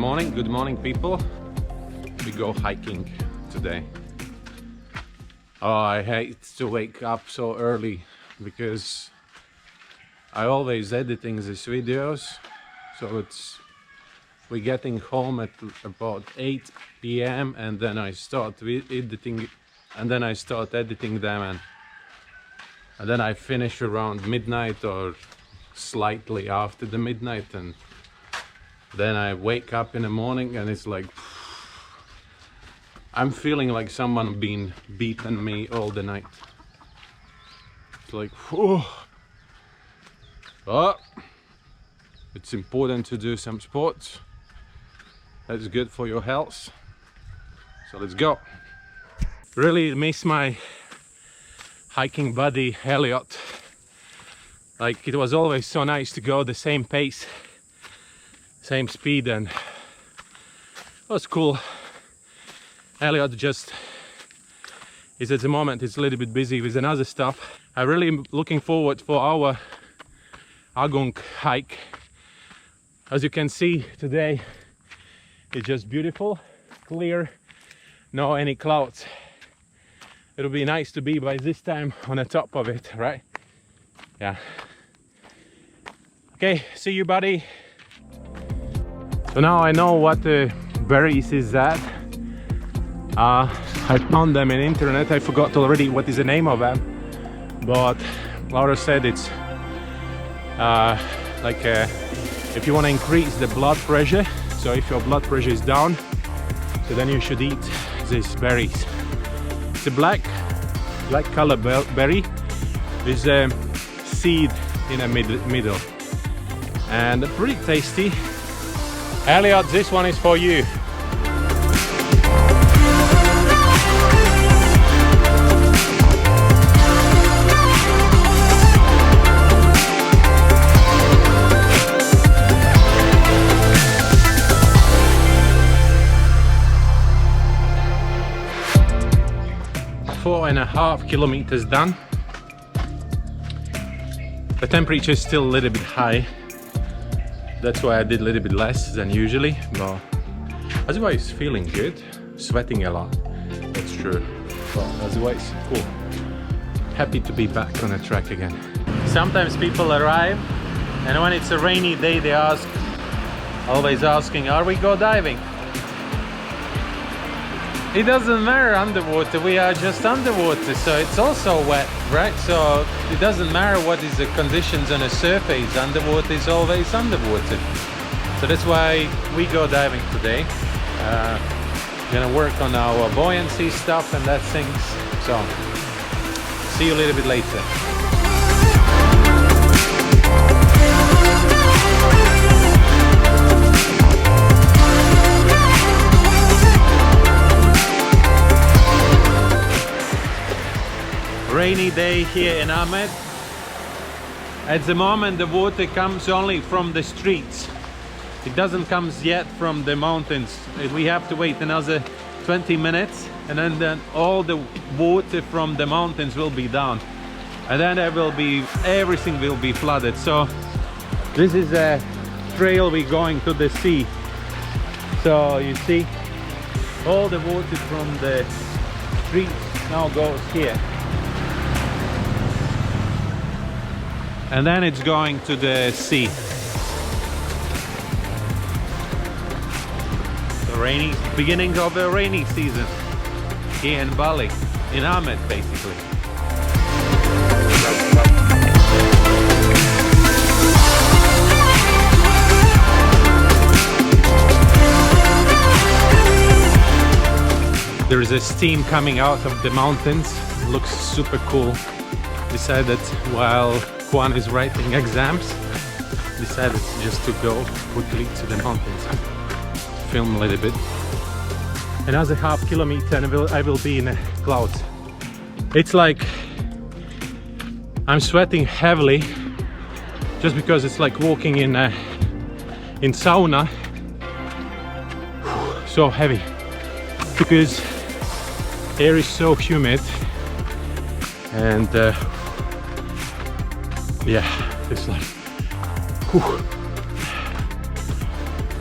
Good morning people. We go hiking today. Oh, I hate to wake up so early because I always editing these videos, so we're getting home at about 8 p.m. and then I start editing, and then I start editing them, and then I finish around midnight or slightly after the midnight, and then I wake up in the morning and it's like I'm feeling like someone been beating me all the night. It's like, whew. But it's important to do some sports. That's good for your health. So let's go. Really miss my hiking buddy Elliot. Like, it was always so nice to go the same pace, same speed, and it was cool. Elliot just is at the moment, it's a little bit busy with another stuff. I'm really looking forward for our Agung hike. As you can see today, it's just beautiful, clear, no any clouds. It'll be nice to be by this time on the top of it, right? Yeah. Okay, see you, buddy. So now I know what the berries is that. I found them in internet. I forgot already what is the name of them, but Laura said it's if you want to increase the blood pressure, so if your blood pressure is down, so then you should eat these berries. It's a black color berry with a seed in the middle, and pretty tasty. Elliot, this one is for you. Four and a half kilometers done. The temperature is still a little bit high. That's why I did a little bit less than usually, but otherwise feeling good. Sweating a lot, that's true, but otherwise cool. Happy to be back on the track again. Sometimes people arrive and when it's a rainy day they always asking, are we go diving? It doesn't matter underwater, we are just underwater, so it's also wet, right? So it doesn't matter what is the conditions on the surface, underwater is always underwater. So that's why we go diving today. Gonna work on our buoyancy stuff and that things. So see you a little bit later. Rainy day here in Amed. At the moment the water comes only from the streets. It doesn't come yet from the mountains. We have to wait another 20 minutes and then all the water from the mountains will be down. And then everything will be flooded. So this is a trail we're going to the sea. So you see all the water from the streets now goes here. And then it's going to the sea. The beginning of the rainy season here in Bali, in Amed basically. There is a steam coming out of the mountains. It looks super cool. Decided while Juan is writing exams, decided just to go quickly to the mountains, film a little bit. Another half kilometer and I will be in the clouds. It's like I'm sweating heavily just because it's like walking in sauna. So heavy because air is so humid and yeah, it's like whew.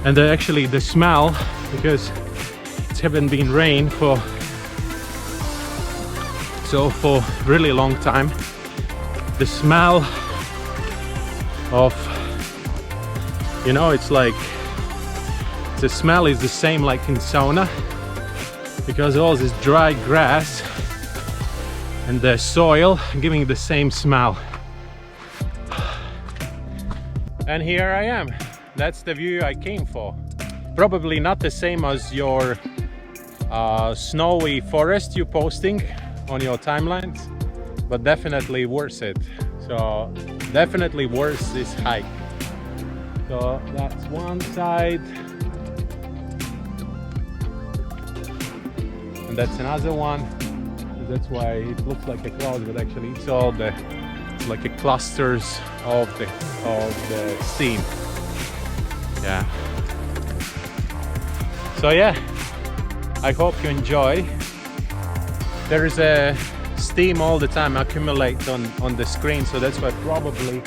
And actually the smell, because it haven't been rain for really long time, the smell of, you know, it's like the smell is the same like in sauna, because all this dry grass and the soil giving the same smell. And here I am. That's the view I came for. Probably not the same as your snowy forest you posting on your timelines, but definitely worth it. So definitely worth this hike. So that's one side, and that's another one. That's why it looks like a cloud, but actually it's all it's like a clusters of the steam. Yeah. So yeah, I hope you enjoy. There is a steam all the time accumulate on the screen, so that's why probably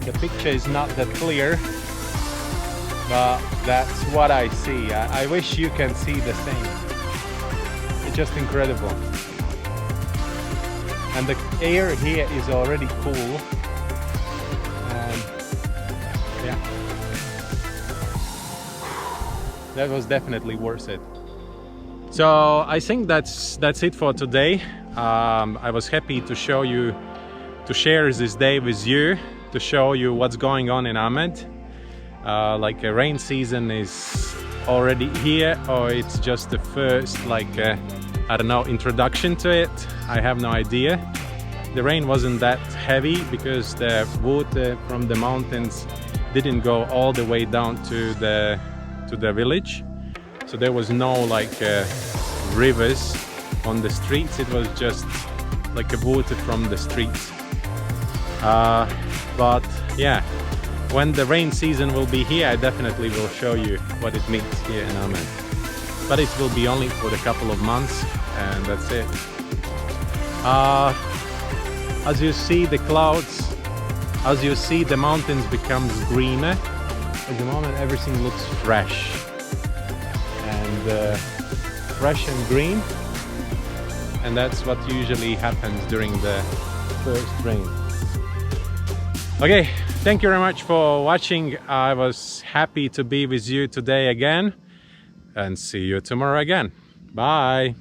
the picture is not that clear, but that's what I see. I wish you can see the same. It's just incredible. And the air here is already cool. And yeah, that was definitely worth it. So I think that's it for today. I was happy to share this day with you, to show you what's going on in Amed. Like a rain season is already here, or it's just the first, like I don't know, introduction to it. I have no idea. The rain wasn't that heavy because the water from the mountains didn't go all the way down to the village. So there was no like rivers on the streets. It was just like a water from the streets. But yeah, when the rain season will be here, I definitely will show you what it means here in Amed. But it will be only for a couple of months, and that's it. As you see the clouds, as you see the mountains becomes greener. At the moment everything looks fresh and green, and that's what usually happens during the first rain. Okay, thank you very much for watching. I was happy to be with you today again, and see you tomorrow again. Bye.